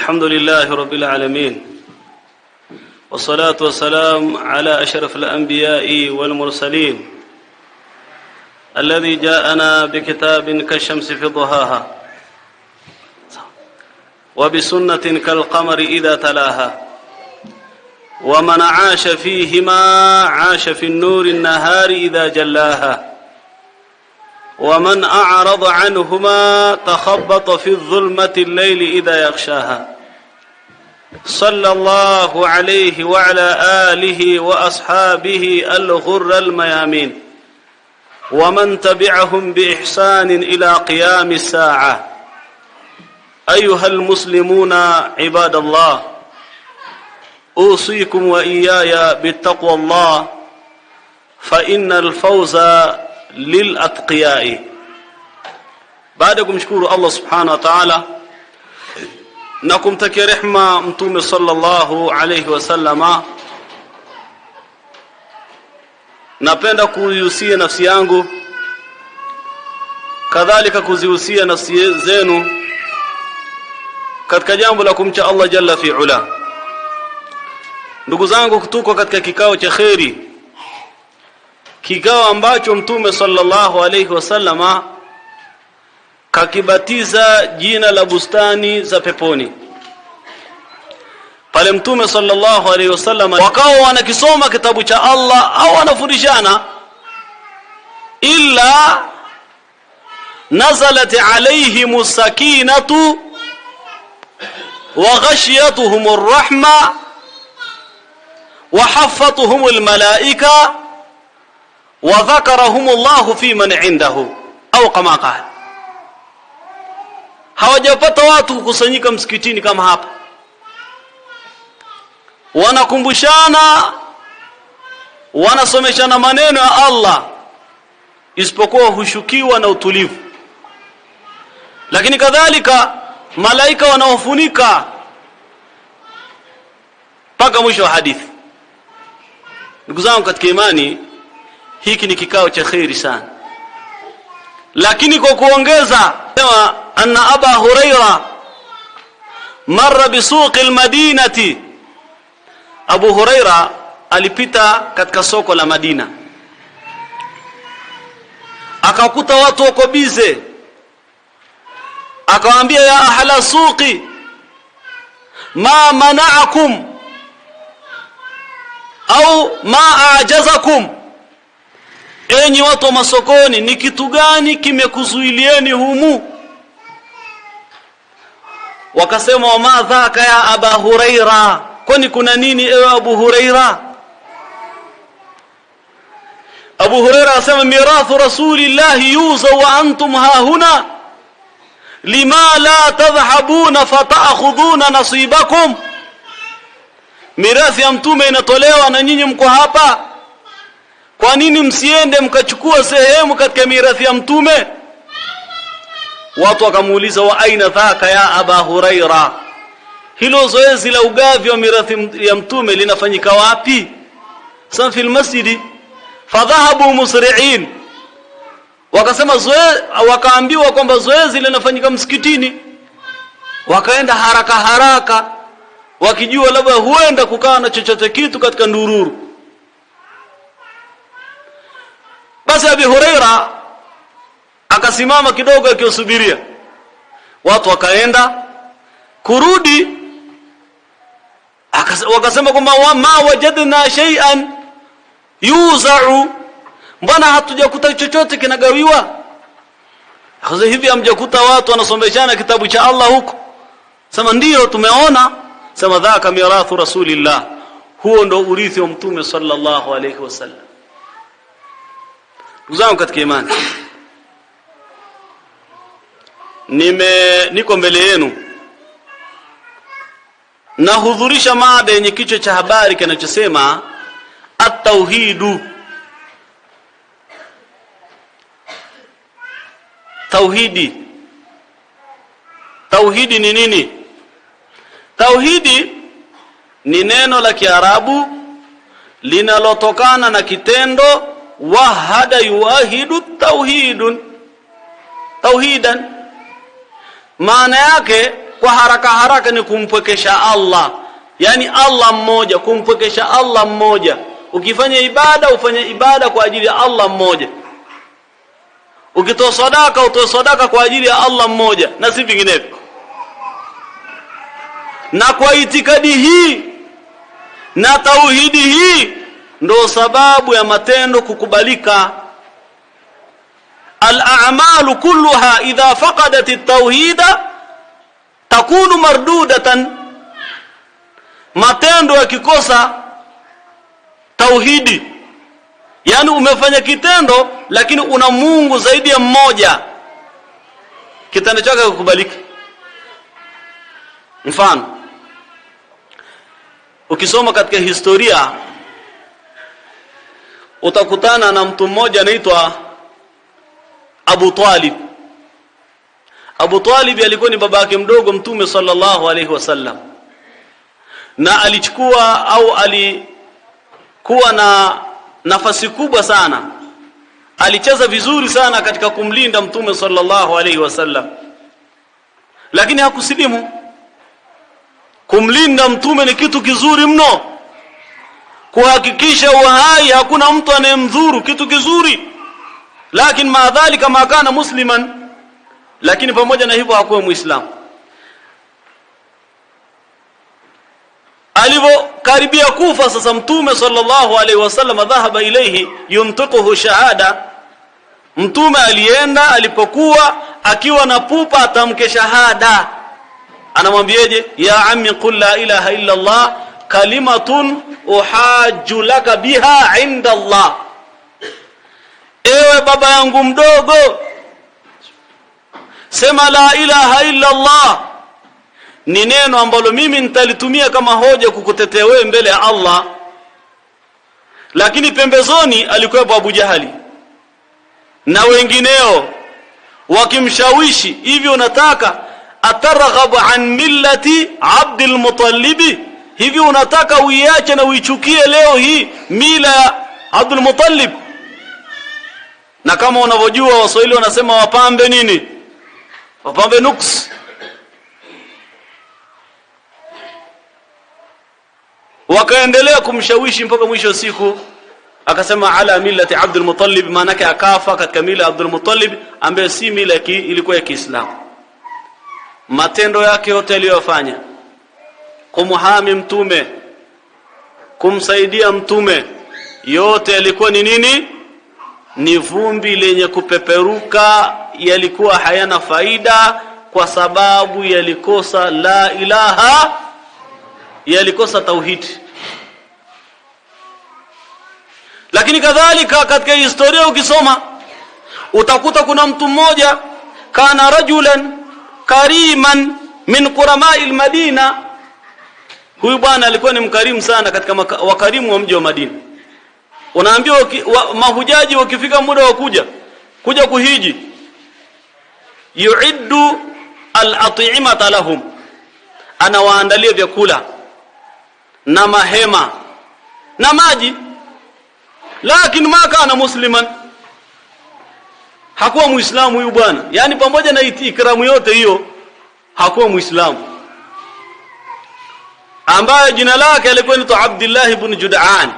الحمد لله رب العالمين، والصلاة والسلام على أشرف الأنبياء والمرسلين الذي جاءنا بكتاب كالشمس في ضحاها وبسنة كالقمر إذا تلاها، ومن عاش فيهما عاش في النور النهار إذا جلاها، ومن أعرض عنهما تخبط في الظلمة الليل إذا يغشاها. صلى الله عليه وعلى آله وأصحابه الغر الميامين ومن تبعهم بإحسان إلى قيام الساعة. أيها المسلمون عباد الله، أوصيكم وإياي بالتقوى الله، فإن الفوز للأتقياء. بعدكم شكور الله سبحانه وتعالى na kumtakia rehma mtume sallallahu alayhi wasallama. Napenda kuihusia nafsi yangu, kadhalika kuzihusia nafsi zenu katika jambo la kumcha Allah jalla fi ula. Ndugu zangu, tuko katika kikao cha khairi, kikao ambacho mtume sallallahu alayhi wasallama kakibatiza jina la bustani za peponi. Pale mtume sallallahu alayhi wasallam wakao wanakisoma kitabu cha Allah au wanafundishana, illa nazalat alayhimus sakinatu wa ghashiyatuhumur rahma wa haffatuhumul malaika wa dhakarahumullahu fi man indahu au kama qala. Hawajapata watu kukusanyika msikitini kama hapa, wanakumbushana, wanasomeshana maneno ya Allah, isipokuwa hushukiwa na utulivu. Lakini kadhalika malaika wanaofunika mpaka mwisho wa hadithi. Ndugu zangu katika imani, hiki ni kikao cha khairi sana. Lakini kwa kuongeza, anna Aba Huraira marra bisuq almadinati, Abu Huraira alipita katika soko la Madina, akakuta watu wako bize. Akawaambia, ya ahla suqi ma mana'akum au ma ajazakum, enyi watu wa masokoni, ni kitu gani kimekuzuilieni humu? Wakasema, wa ma dhaka ya Aba Huraira, kwani kuna nini ewe Abu Huraira? Abu Huraira asema, mirathu rasulillahi yuza wa antum hahuna lima la tadhhabuna fata'khuduna nasibakum. Mirathi ya mtume inatolewa na nyinyi mko hapa, kwa nini msiende mkachukua sehemu katika mirathi ya mtume? Watu wakamuuliza, wa aina dhaka ya Aba Huraira, hilo zoezi la ugavi wa mirathi ya mtume linafanyika wapi? Sasa fil masjidi. Fadhahabu musri'in, wakasema wakaambiwa kwamba zoezi linafanyika msikitini. Wakaenda haraka haraka, wakijua labda huenda kukaa na chochote kitu katika ndururu. Basi Abi Huraira akasimama kidogo akisubiria. Watu wakaenda, kurudi wakasema kwamba ma wajadna shay'an yuza'u, mbona hatujakuta chochote kinagawiwa? Sasa hivi hamjakuta watu wanasomeshana kitabu cha Allah huko? Sema ndio tumeona. Sema dhaka mirathu rasulillah, huo ndo urithi wa mtume sallallahu alayhi wasallam. Uzao katika imani, niko mbele yenu na hudhurisha mada yenye kichwa cha habari kinachosema at-tauhidu. Tauhidi. Tauhidi ni nini? Tauhidi ni neno la Kiarabu linalotokana na kitendo wahada yuahidu tauhidan. Maana yake kwa haraka haraka ni kumpwekesha Allah, yani Allah mmoja, kumpwekesha Allah mmoja. Ukifanya ibada ufanye ibada kwa ajili ya Allah mmoja, ukitoa sadaka utoe sadaka kwa ajili ya Allah mmoja na si vinginevyo. Na kwa itikadi hii na tauhidi hii ndo sababu ya matendo kukubalika. Al-a'malu kulluha idha faqadat at-tauhida takunu mardudatan. Matendo yakikosa tauhidi, yani umefanya kitendo lakini una Mungu zaidi ya mmoja, kitendo chake kukubalika. Mfano, ukisoma katika historia utakutana na mtu mmoja anaitwa Abu Talib. Abu Talib alikuwa ni baba yake mdogo Mtume sallallahu alaihi wasallam, na alichukua au alikuwa na nafasi kubwa sana, alicheza vizuri sana katika kumlinda Mtume sallallahu alaihi wasallam, lakini hakusilimu. Kumlinda Mtume ni kitu kizuri mno, kuhakikisha uhai hakuna mtu anayemdhuru, kitu kizuri. Lakini maadhalika ma kana musliman, lakini pamoja na hivyo hakuwa Muislamu. Alipokaribia kufa sasa, Mtume sallallahu alaihi wasallam dhahaba ilayhi yumtiquhu shahada. Mtume alienda, alipokuwa akiwa na pupa atamke shahada, anamwambiaje? Ya ammi qul la ilaha illa Allah kalimatun uhajju laka biha inda Allah. Ewe baba yangu mdogo, sema la ilaha illa Allah, ni neno ambalo mimi nitalitumia kama hoja kukutetea wewe mbele ya Allah. Lakini pembezoni alikuwa Abu Jahali na wengineo wakimshawishi, hivi unataka atarghabu an millati Abdul Muttalib? Hivi unataka uiache na uichukie leo hii mila ya Abdul Muttalib? Na kama unavyojua Waswahili wanasema wapambe nini? Wapambe nuks. Wakaendelea kumshawishi mpaka mwisho siku akasema ala millati Abdul Muttalib, maana yake akafa katika mila Abdul Muttalib ambaye si mila ilikuwa ya Kiislamu. Matendo yake yote aliyofanya kumhami Mtume, kumsaidia Mtume, yote yalikuwa ni nini? Ni vumbi lenye kupeperuka, yalikuwa hayana faida kwa sababu yalikosa la ilaha, yalikosa tauhid. Lakini kadhalika katika historia ukisoma utakuta kuna mtu mmoja kana rajulan kariman min quramai al-Madina. Huyu bwana alikuwa ni mkarimu sana katika wakarimu wa mji wa Madina. Unaambiwa mahujaji wakifika muda wa kuja kuhiji, yuiddu al-at'imata lahum, anawaandalia vyakula na mahema na maji. Lakini ma kana musliman, hakuwa Muislamu huyu bwana. Yani pamoja na ikramu yote hiyo hakuwa Muislamu, ambaye jina lake alikuwa ni Abdullah ibn Jud'an.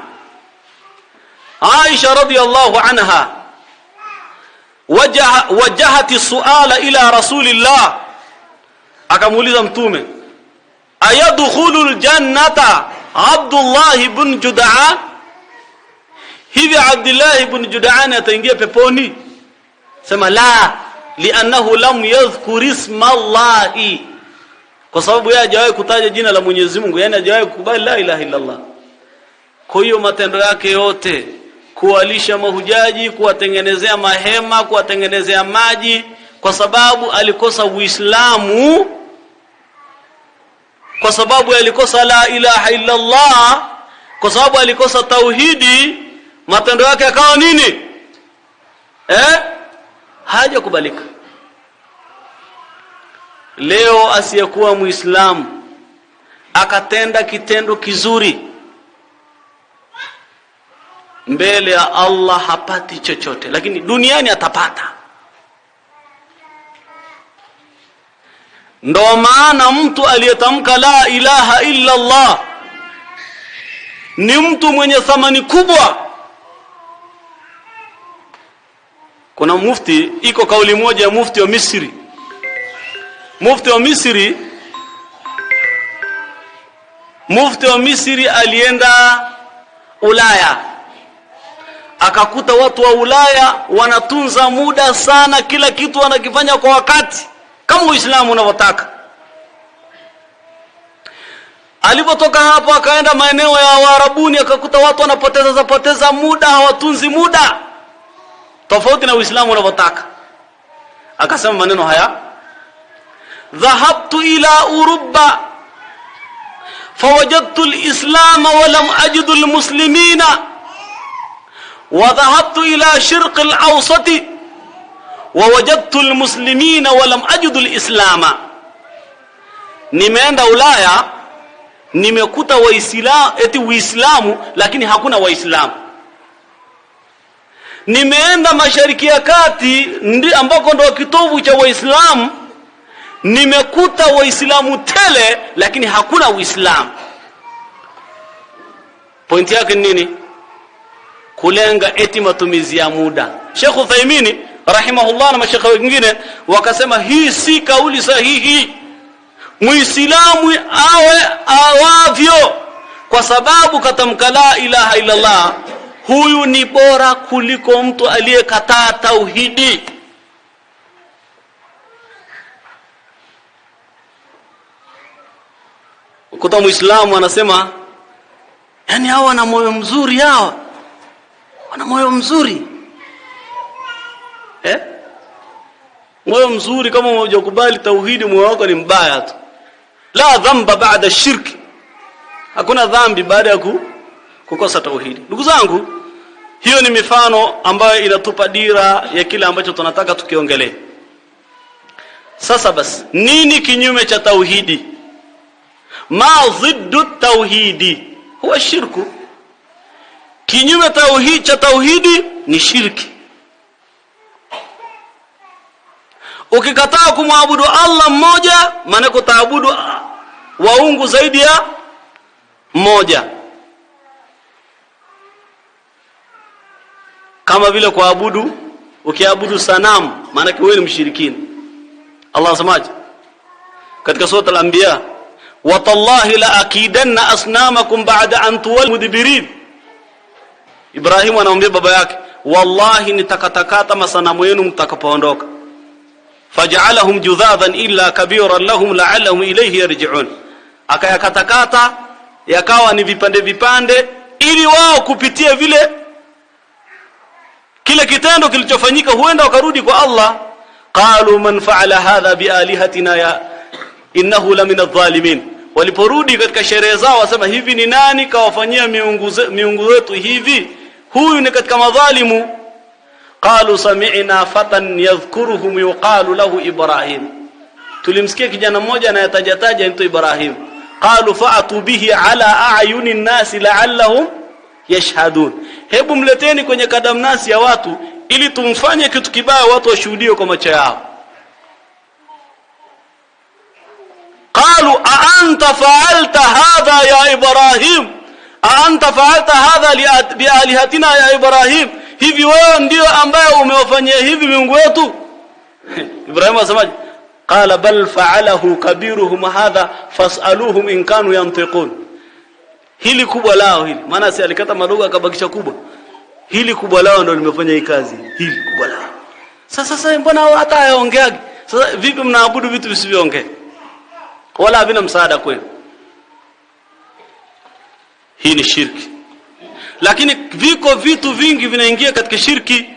Aisha radhiyallahu anha wajahati suala ila Rasulillah, akamuuliza Mtume, ayadkhulul jannata Abdullah ibn Jud'an? Hivi Abdullah ibn Jud'an ataingia peponi? Sema la, li'annahu lam yadhkur isma Allah, kwa sababu yeye hajawahi kutaja jina la Mwenyezi Mungu, yani hajawahi kukubali la ilaha illa Allah. Kwa hiyo matendo yake yote, kuwalisha mahujaji, kuwatengenezea mahema, kuwatengenezea maji, kwa sababu alikosa Uislamu, kwa sababu alikosa la ilaha illa Allah, kwa sababu alikosa tauhidi, matendo yake yakawa nini? Hajakubalika. Leo asiyekuwa Muislamu akatenda kitendo kizuri, mbele ya Allah hapati chochote, lakini duniani atapata. Ndo maana mtu aliyetamka la ilaha illa Allah ni mtu mwenye thamani kubwa. Kuna mufti, iko kauli moja ya mufti wa Misri. Mufti wa Misri alienda Ulaya, akakuta watu wa Ulaya wanatunza muda sana, kila kitu wanakifanya kwa wakati kama Uislamu unavyotaka. Alipotoka hapo akaenda maeneo ya Waarabuni, akakuta watu wanapoteza muda, hawatunzi muda tofauti na Uislamu unavyotaka. Akasema maneno haya: dhahabtu ila Uruba fawajadtu al-islam wa lam ajid al-muslimina wa dhahabtu ila shirq al-awsat wa wajadtu al-muslimina wa lam ajid al-islam. Nimeenda Ulaya, nimekuta Uislamu lakini hakuna Waislamu. Nimeenda Mashariki ya Kati ambako ndo kitovu cha Waislamu, nimekuta Waislamu tele lakini hakuna Uislamu. Pointi yake nini? Kulenga eti matumizi ya muda. Sheikh Uthaymeen rahimahullah na mashekhe wengine wakasema hii si kauli sahihi. Muislamu awe awavyo, kwa sababu katamka la ilaha illa Allah, huyu ni bora kuliko mtu aliyekataa tauhidi. Ukuta Muislamu anasema, yani hawa wana moyo mzuri, hawa wana moyo mzuri. Moyo mzuri kama hujakubali tauhidi, moyo wako ni mbaya tu. La dhamba baada shirki, hakuna dhambi baada ya kukosa tauhidi. Ndugu zangu, hiyo ni mifano ambayo inatupa dira ya kile ambacho tunataka tukiongelee. Sasa basi, nini kinyume cha tauhidi? Ma dhiddu tauhidi huwa shirku. Kinyume cha tauhidi ni shirki. Ukikataa kumwabudu Allah mmoja, maana kutaabudu waungu zaidi ya mmoja. Kama vile ukiabudu sanamu, maana wewe ni mshirikina. Allah anasemaje katika sura al-Anbiya? Wa tallahi la akidanna asnamakum ba'da an tuwallu mudbirin. Ibrahim anaambia baba yake, wallahi nitakatakata masanamu yenu mtakapoondoka. Faj'alahum judhadan illa kabiran lahum la'allahum ilayhi yarji'un. Akayakatakata yakawa ni vipande ili wao kupitia vile kile kitendo kilichofanyika huenda wakarudi kwa Allah. Qalu man fa'ala hadha bialihatina ya innahu la min adh-dhalimin. Waliporudi katika sherehe zao wasema, hivi ni nani kawafanyia miungu wetu hivi? Huyu ni katika madhalimu. Qalu sami'na fatan yadhkuruhum yuqalu lahu Ibrahim. Tulimsikia kijana mmoja anayetaja mtu Ibrahim. Qalu fa'atu bihi ala a'yunin nasi la'allahum yashhadun. Hebu mleteni kwenye kadamnasi ya watu ili tumfanye kitu kibaya watu washuhudie kwa macho yao. Qalu a anta fa'alta hadha ya Ibrahim? A anta fa'alta hadha bi alihatina ya Ibrahim? Hivi wewe ndio ambaye umewafanyia hivi miungu wetu? Ibrahim asemaje? Qala bal fa'alahu kabiruhum hadha fas'aluhum in kanu yantiqun. Hili kubwa lao hili, maana si alikata madogo akabakisha kubwa. Hili kubwa lao ndio limefanya hii kazi. Hili kubwa lao. Sasa mbona hata hayaongeagi? Sasa vipi mnaabudu vitu visivyoongea? Wala havina msaada kwenu. Hii ni shirki. Lakini viko vitu vingi vinaingia katika shirki.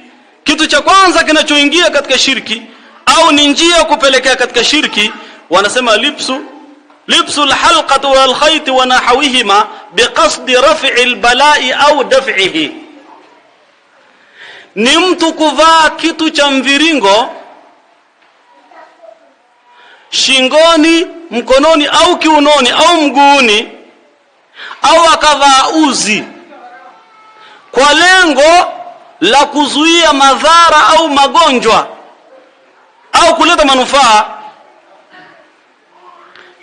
Kitu cha kwanza kinachoingia katika shirki au ni njia kupelekea katika shirki, wanasema libsu alhalqati wal khayt wa nahwihima biqasdi raf'i albala'i au daf'ihi. Ni mtu kuvaa kitu cha mviringo shingoni, mkononi au kiunoni au mguuni, au akavaa uzi kwa lengo la kuzuia madhara au magonjwa au kuleta manufaa.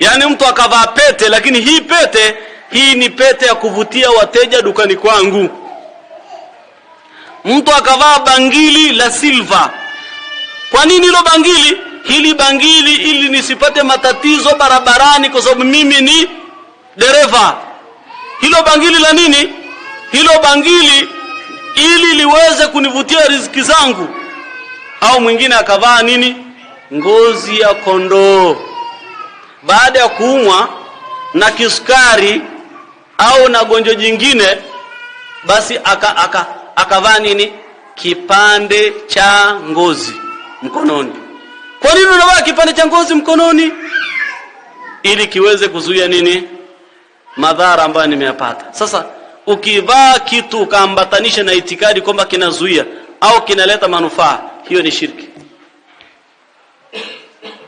Yani mtu akavaa pete, lakini hii pete hii ni pete ya kuvutia wateja dukani kwangu. Mtu akavaa bangili la silver. Kwa nini hilo bangili? Hili bangili ili nisipate matatizo barabarani kwa sababu mimi ni dereva. Hilo bangili la nini? Hilo bangili ili liweze kunivutia riziki zangu. Au mwingine akavaa nini? Ngozi ya kondoo. Baada ya kuumwa na kisukari au na gonjwa jingine, basi akavaa nini? Kipande cha ngozi mkononi. Kwa nini unavaa kipande cha ngozi mkononi? Ili kiweze kuzuia nini? Madhara ambayo nimeyapata. Sasa ukivaa kitu ukaambatanisha na itikadi kwamba kinazuia au kinaleta manufaa, hiyo ni shirki.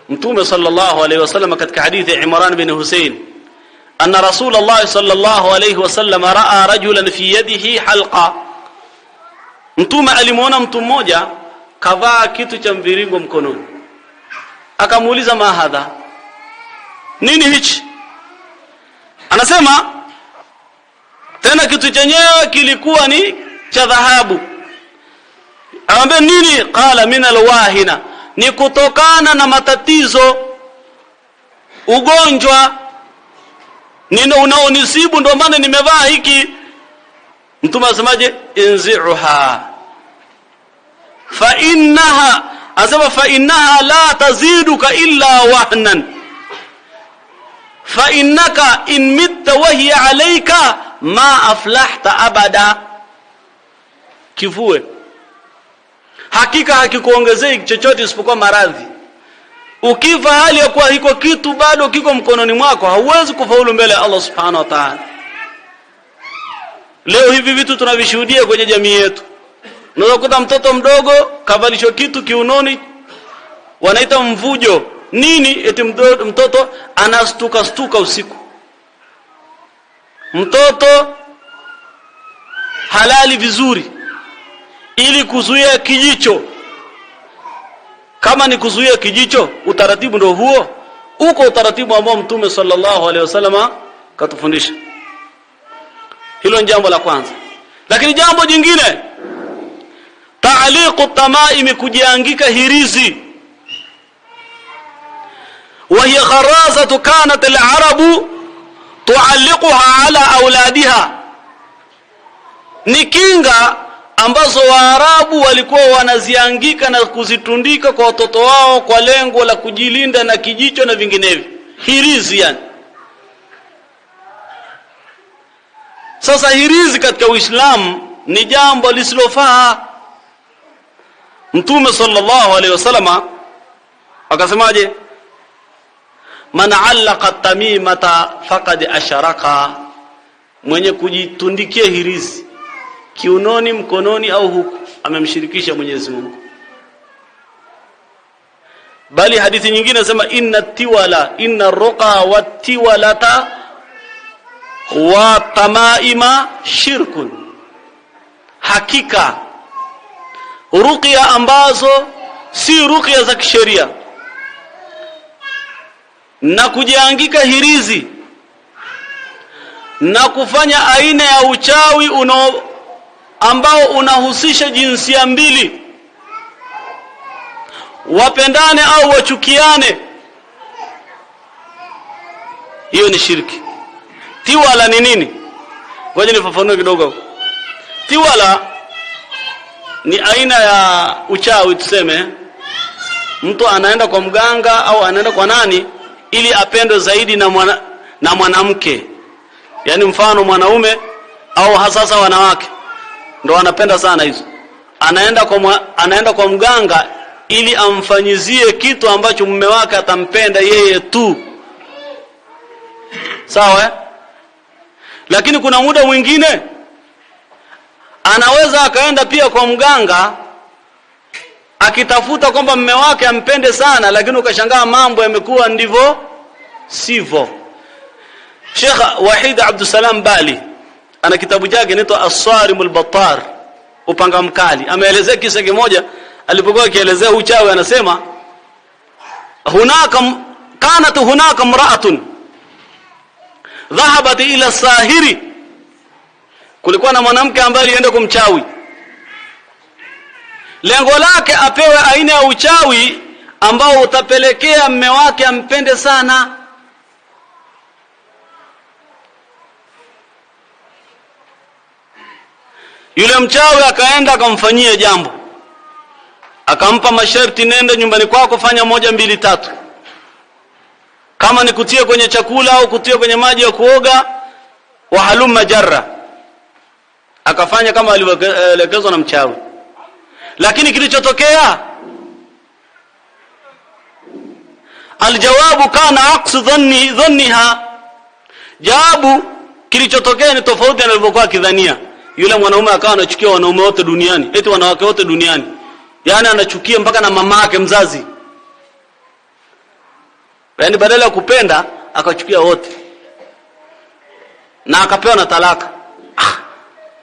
Mtume sallallahu alayhi wasallam katika hadithi ya Imran bin Hussein, anna Rasulullah sallallahu alayhi wasallam raa rajulan fi yadihi halqa. Mtume alimuona mtu mmoja kavaa kitu cha mviringo mkononi. Akamuuliza, ma hadha, nini hichi? Anasema tena kitu chenyewe kilikuwa ni cha dhahabu. Anamwambia nini? Qala min alwahina, ni kutokana na matatizo, ugonjwa unaonisibu ndio maana nimevaa hiki. Mtume asemaje? Inzi'uha fa innaha, asema fa innaha la taziduka illa wahnan, fa innaka in mitta wa hiya alayka ma aflahta abada. Kivue, hakika hakikuongezei chochote isipokuwa maradhi. Ukifa hali ya kuwa hiko kitu bado kiko mkononi mwako, hauwezi kufaulu mbele ya Allah subhanahu wa ta'ala. Leo hivi vitu tunavishuhudia kwenye jamii yetu. Unaweza kukuta mtoto mdogo kavalishwa kitu kiunoni, wanaita mvujo. Nini? Eti mtoto anastuka usiku. Mtoto halali vizuri ili kuzuia kijicho. Kama ni kuzuia kijicho, utaratibu ndio huo. Uko utaratibu ambao Mtume sallallahu alaihi wasallam katufundisha. Hilo ni jambo la kwanza. Lakini jambo jingine, ta'liqu tamaimi, kujiangika hirizi. Wa hiya kharazatu kanat al-arabu tu'alliquha ala auladiha. Ni kinga ambazo Waarabu walikuwa wanaziangika na kuzitundika kwa watoto wao kwa lengo la kujilinda na kijicho na vinginevyo. Hirizi yani. Sasa hirizi katika Uislamu ni jambo lisilofaa. Mtume sallallahu alaihi wasallam akasemaje? Man allaqa tamimata faqad asharaka, mwenye kujitundikia hirizi kiunoni, mkononi au huku, amemshirikisha Mwenyezi Mungu. Bali hadithi nyingine nasema inna ruqa wattiwalata wa tamaima shirkun, hakika ruqya ambazo si ruqya za kisheria na kujiangika hirizi na kufanya aina ya uchawi ambao unahusisha jinsia mbili wapendane au wachukiane, hiyo ni shirki. Tiwala ni nini? Ngoja nifafanue kidogo. Tiwala ni aina ya uchawi, tuseme mtu anaenda kwa mganga au anaenda kwa nani ili apendwe zaidi na mwanamke. Yaani mfano mwanaume au hasasa wanawake ndio wanapenda sana hizo. Anaenda kwa mganga ili amfanyizie kitu ambacho mume wake atampenda yeye tu. Sawa? Lakini kuna muda mwingine anaweza akaenda pia kwa mganga akitafuta kwamba mume wake ampende sana, lakini ukashangaa mambo yamekuwa ndivyo sivyo. Sheikh Wahid Abdussalam Bali ana kitabu chake kinaitwa As-Sarimul Battar, upanga mkali. Ameelezea kisa kimoja alipokuwa akielezea uchawi, anasema hunaka kanat hunaka imra'atun dhahabat ila sahiri, kulikuwa na mwanamke ambaye alienda kumchawi. Lengo lake apewe aina ya uchawi ambao utapelekea mume wake ampende sana. Yule mchawi akaenda akamfanyia jambo, akampa masharti, nenda nyumbani kwako, fanya 1 2 3. Kama ni kutia kwenye chakula au kutia kwenye maji ya kuoga, wa halumma jarra. Akafanya kama alivyoelekezwa na mchawi. Lakini kilichotokea, aljawabu kana aqsu dhanniha, jawabu kilichotokea ni tofauti na alivyokuwa akidhania. Yule mwanaume akawa anachukia wanaume wote duniani, eti wanawake wote duniani, yani anachukia mpaka na mama yake mzazi. Yani badala ya kupenda akachukia wote, na akapewa na talaka.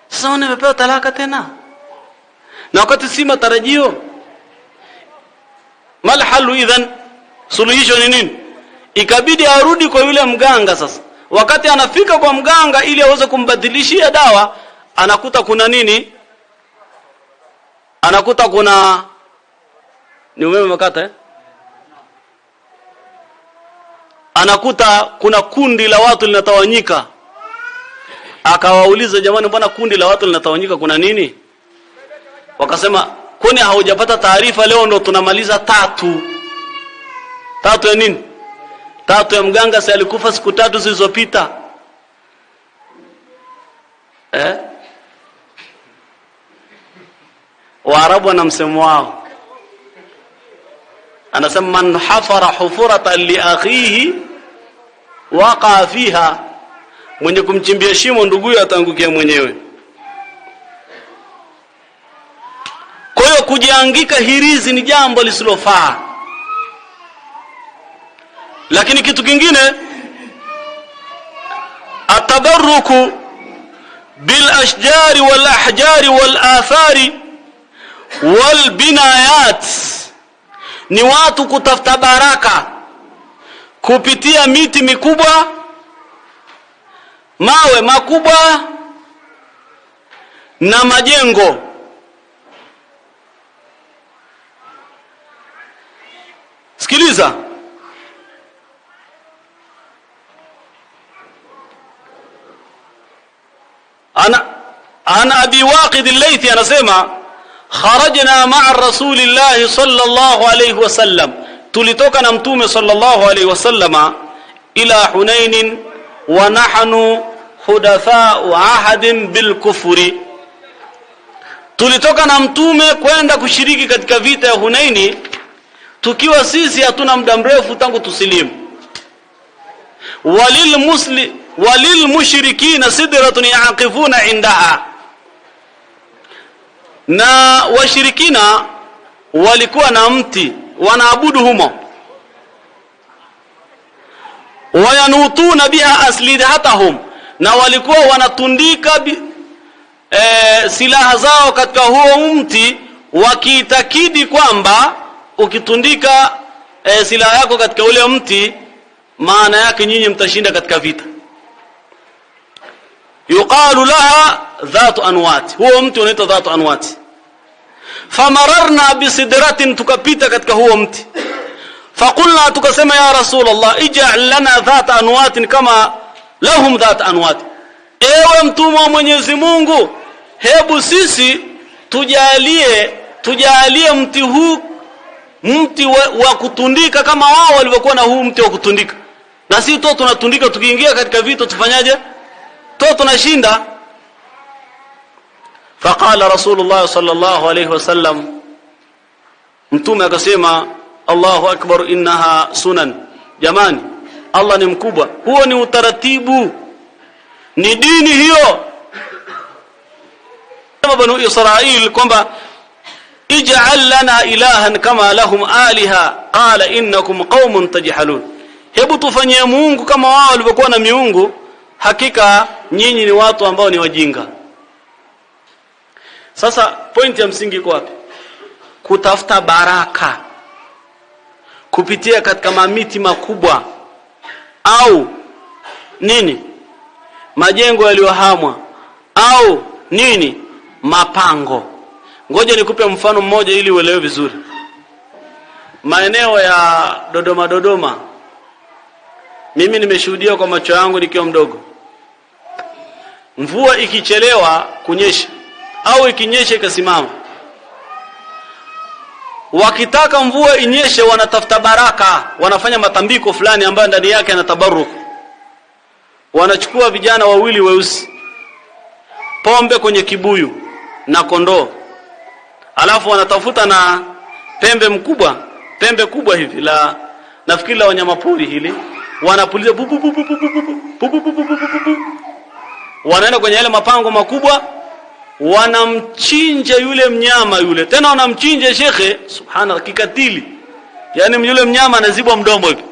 Sasa unapewa talaka tena, na wakati si matarajio. Malhalu idhan, suluhisho ni nini? Ikabidi arudi kwa yule mganga. Sasa wakati anafika kwa mganga ili aweze kumbadilishia dawa, anakuta kuna nini? Anakuta kuna ni umeme makata anakuta kuna kundi la watu linatawanyika. Akawauliza, jamani, mbona kundi la watu linatawanyika, kuna nini? Wakasema, kwani haujapata taarifa leo ndo tunamaliza 3 ya nini? 3 ya mganga, si alikufa siku 3 zilizopita. Waarabu wana msemo wao, anasema man hafara hufuratan li akhihi waqa fiha, mwenye kumchimbia shimo nduguye ataangukia mwenyewe. Kwa hiyo kujiangika hirizi ni jambo lisilofaa. Lakini kitu kingine, atabarruku bil ashjari wal ahjari wal athari wal binayat, ni watu kutafuta baraka kupitia miti mikubwa, mawe makubwa na majengo. Sikiliza, ana Abi Waqid al-Laythi anasema, kharajna ma'a Rasulillah sallallahu alayhi wasallam, tulitoka na mtume sallallahu alayhi wasallama ila Hunain wa nahnu hudatha'u ahadin bil kufri. Tulitoka na mtume kwenda kushiriki katika vita ya Hunaini tukiwa sisi hatuna muda mrefu tangu tusilimu. Walil mushrikina sidratun yaqifuna indaha, na washirikina walikuwa na mti wanaabudu humo. Wayanutuna biha aslihatahum, na walikuwa wanatundika silaha zao katika huo mti, wakiitakidi kwamba ukitundika silaha yako katika ule mti, maana yake nyinyi mtashinda katika vita. Yuqalu laha dhatu anwat, huo mti unaitwa dhatu anwat. Famararna bisidratin, tukapita katika huo mti. Faqulna, tukasema, ya Rasulullah, ij'al lana dhata anwat kama lahum dhata anwat, ewe mtume wa Mwenyezi Mungu, hebu sisi tujalie mti huu mti wa kutundika kama wao walivyokuwa na huu mti wa kutundika, na sisi tu tunatundika, tukiingia katika vita tufanyaje? Tu tunashinda. Faqala Rasulullah sallallahu alayhi wasallam, mtume akasema, Allahu akbar, innaha sunan. Jamani, Allah ni mkubwa, huo ni utaratibu, ni dini hiyo. Kama Banu Israil kwamba ij'al lana ilahan kama lahum aliha, qala innakum qaumun tajhalun, hebu tufanyie Mungu kama wao walivyokuwa na miungu, hakika nyinyi ni watu ambao ni wajinga. Sasa point ya msingi iko wapi? Kutafuta baraka kupitia katika mamiti makubwa au nini majengo yaliyohamwa au nini mapango. Ngoja nikupe mfano mmoja ili uelewe vizuri. Maeneo ya Dodoma, mimi nimeshuhudia kwa macho yangu nikiwa mdogo. Mvua ikichelewa kunyesha au ikinyesha ikasimama, wakitaka mvua inyeshe wanatafuta baraka, wanafanya matambiko fulani ambayo ndani yake ana tabaruku. Wanachukua vijana wawili weusi, pombe kwenye kibuyu na kondoo, alafu wanatafuta na pembe kubwa hivi la nafikiri la wanyama pori hili, wanapuliza wanaenda kwenye yale mapango makubwa, wanamchinja yule mnyama yule. Tena wanamchinja shekhe, subhanallah, kikatili. Yani yule mnyama anazibwa mdomo hivi,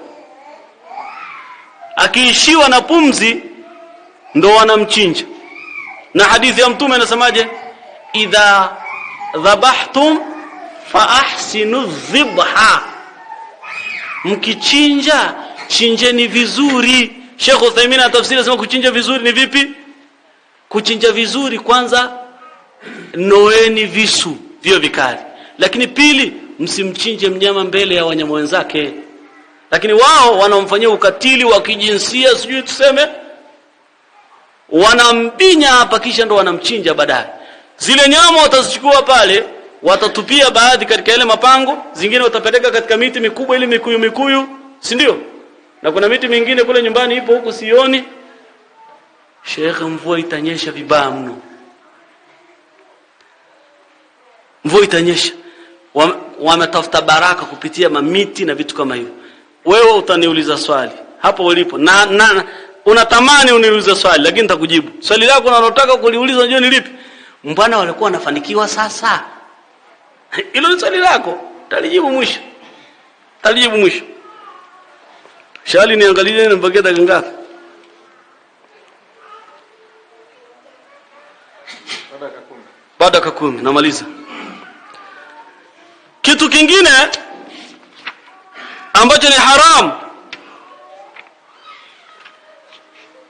akiishiwa na pumzi ndo wanamchinja. Na hadithi ya Mtume inasemaje? Idha dhabahtum fa ahsinu dhibha, mkichinja chinjeni vizuri. Sheikh Uthaymeen atafsiri anasema kuchinja vizuri ni vipi? Kuchinja vizuri, kwanza noeni visu vio vikali, lakini pili msimchinje mnyama mbele ya wanyama wenzake. Lakini wao wanamfanyia ukatili wa kijinsia, sijui tuseme, wanambinya hapa kisha ndo wanamchinja baadaye. Zile nyama watazichukua pale, watatupia baadhi katika ile mapango, zingine watapeleka katika miti mikubwa ile mikuyu, si ndio? Na kuna miti mingine kule nyumbani ipo huko sioni. Sheikh, mvua itanyesha vibaya mno. Mvua itanyesha. Wametafuta baraka kupitia mamiti na vitu kama hivyo. Wewe utaniuliza swali hapo ulipo, na unatamani uniulize swali, lakini nitakujibu. Swali lako unalotaka kuliuliza unajua ni lipi? Mbona walikuwa wanafanikiwa sasa? Hilo ni swali lako. Talijibu mwisho. Shali niangalie ni mpaka dakika ngapi? Baada ya 10 namaliza. Kitu kingine ambacho ni haram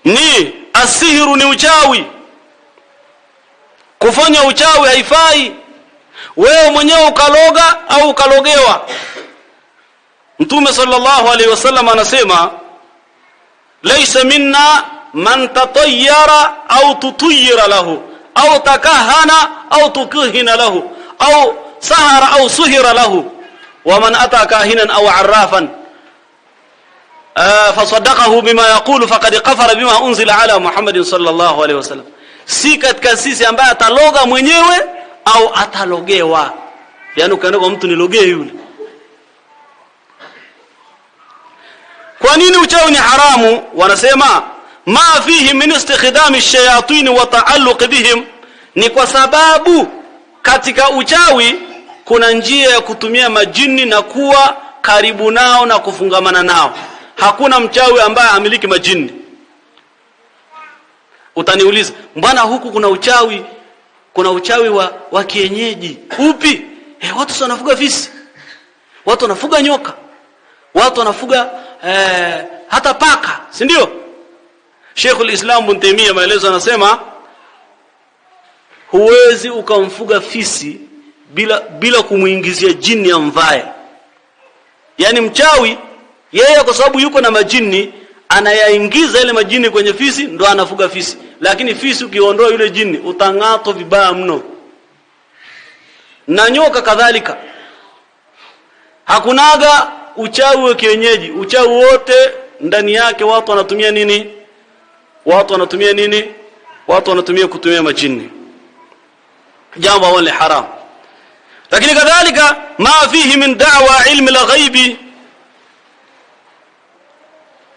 ni asihiru, ni uchawi. Kufanya uchawi haifai. Wewe mwenyewe ukaloga au ukalogewa. Mtume sallallahu alaihi wasallam anasema laysa minna man tatayyara au tutuyira lahu au takahana au tukuhina lahu au sahara au suhira lahu wa man ata kahinan au arrafan fasaddaqahu bima yaqulu faqad kafara bima unzila ala Muhammadin sallallahu alaihi wasallam. Si katika sisi ambaye ataloga mwenyewe au atalogewa. Yani ukaenda kwa mtu nilogee yule. Kwa nini uchawi ni haramu? Wanasema ma fihi min istikhdami ash-shayatin wa ta'alluq bihim, ni kwa sababu katika uchawi kuna njia ya kutumia majini na kuwa karibu nao na kufungamana nao. Hakuna mchawi ambaye amiliki majini. Utaniuliza, mbona huku kuna uchawi wa kienyeji? Upi? Watu wanafuga fisi, watu wanafuga nyoka, watu wanafuga hata paka, si ndio? Sheikhul Islam Ibn Taymiyyah maelezo anasema huwezi ukamfuga fisi bila kumuingizia jini amvae. Yani mchawi yeye kwa sababu yuko na majini anayaingiza ile majini kwenye fisi ndo anafuga fisi. Lakini fisi ukiondoa yule jini utang'ato vibaya mno. Na nyoka kadhalika. Hakunaga uchawi wa kienyeji. Uchawi wote ndani yake watu wanatumia nini? Watu wanatumia kutumia majini. Jambo wale haram. Lakini kadhalika ma fihi min da'wa ilmi al-ghaibi,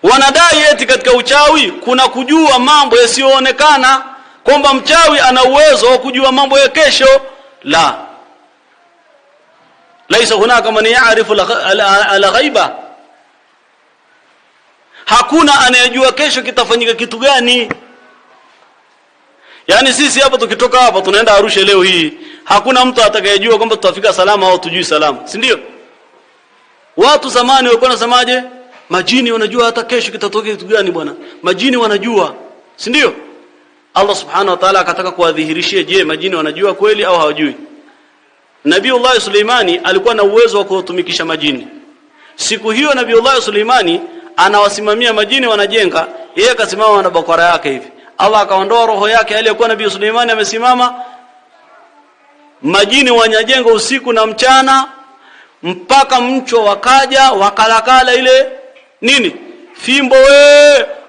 wanadai eti katika uchawi kuna kujua mambo yasiyoonekana, kwamba mchawi ana uwezo wa kujua mambo ya kesho. La, laisa hunaka man ya'rifu al-ghaiba. Hakuna anayejua kesho kitafanyika kitu gani. Yani sisi hapa tukitoka hapa tunaenda Arusha leo hii, hakuna mtu atakayejua kwamba tutafika salama au tujui salama, si ndio? Watu zamani walikuwa wanasemaje? Majini wanajua hata kesho kitatokea kitu gani bwana. Majini wanajua. Si ndio? Allah subhanahu wa ta'ala akataka kuwadhihirishia, je, majini wanajua kweli au hawajui? Nabiiullah Suleimani alikuwa na uwezo wa kutumikisha majini. Siku hiyo Nabiiullah Suleimani anawasimamia majini wanajenga, yeye akasimama na bakora yake hivi. Allah akaondoa roho yake aliyekuwa Nabii Suleimani amesimama. Majini wanajenga usiku na mchana mpaka mchwa wakaja wakalakala ile nini? Fimbo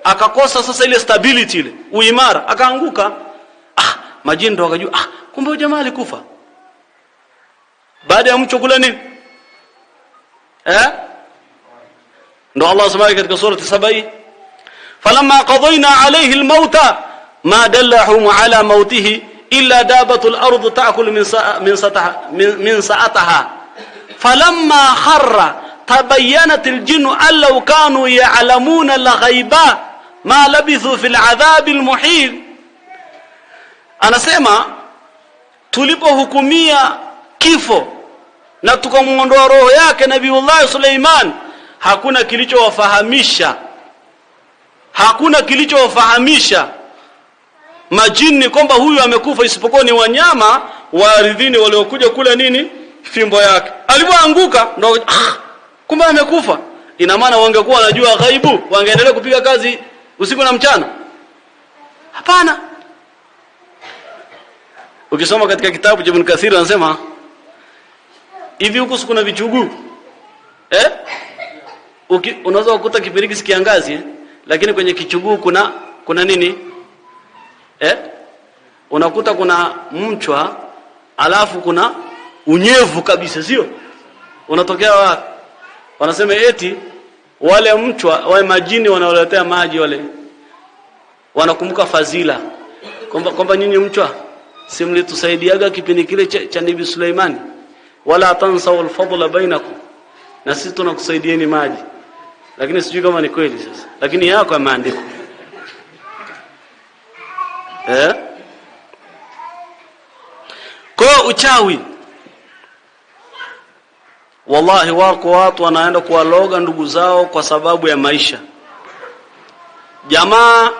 akakosa sasa ile stability ile, uimara, akaanguka. Majini ndo wakajua kumbe jamaa alikufa. Baada ya mchwa kula nini? ndo Allah subhanahu katika surati Sabai, falamma qadayna alayhi almauta ma dallahum ala mautihi illa dabatul ardu ta'kulu min sa'ataha falamma kharra tabayyanat aljinnu an law kanu ya'lamuna alghayba ma labithu fil adhab almuhin. Anasema tulipohukumia kifo na tukamuondoa roho yake Nabiiullah Suleiman, hakuna kilichowafahamisha majini kwamba huyu amekufa, isipokuwa ni wanyama wa ardhini waliokuja kula nini? Fimbo yake. Alipoanguka ndo kumbe amekufa. Ina maana wangekuwa wanajua ghaibu, wangeendelea kupiga kazi usiku na mchana? Hapana. Ukisoma katika kitabu cha Ibn Kathir anasema hivi, huko kuna vichuguu unaweza kukuta kipindi kiangazi lakini kwenye kichuguu kuna nini? Unakuta kuna mchwa alafu kuna unyevu kabisa, sio? Unatokea wapi? Wanasema eti wale mchwa wale majini wanaoletea maji wale wanakumbuka fadhila kwamba nyinyi mchwa si mlitusaidiaga kipindi kile cha Nabii Suleimani, wala tansaw alfadla bainakum, na sisi tunakusaidieni maji. Lakini sijui kama ni kweli sasa, lakini yako yameandikwa. Kwa uchawi, wallahi wako watu wanaenda kuwaloga ndugu zao kwa sababu ya maisha. Jamaa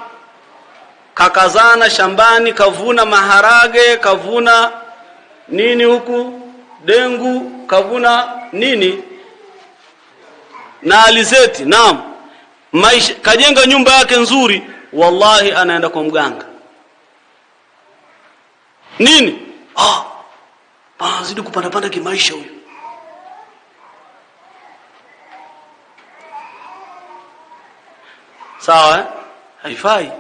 kakazana shambani, kavuna maharage, kavuna nini huku, dengu, kavuna nini na alizeti, naam, maisha, kajenga nyumba yake nzuri, wallahi anaenda kwa mganga. Nini? Zidi kupanda kimaisha huyu. Sawa? Haifai.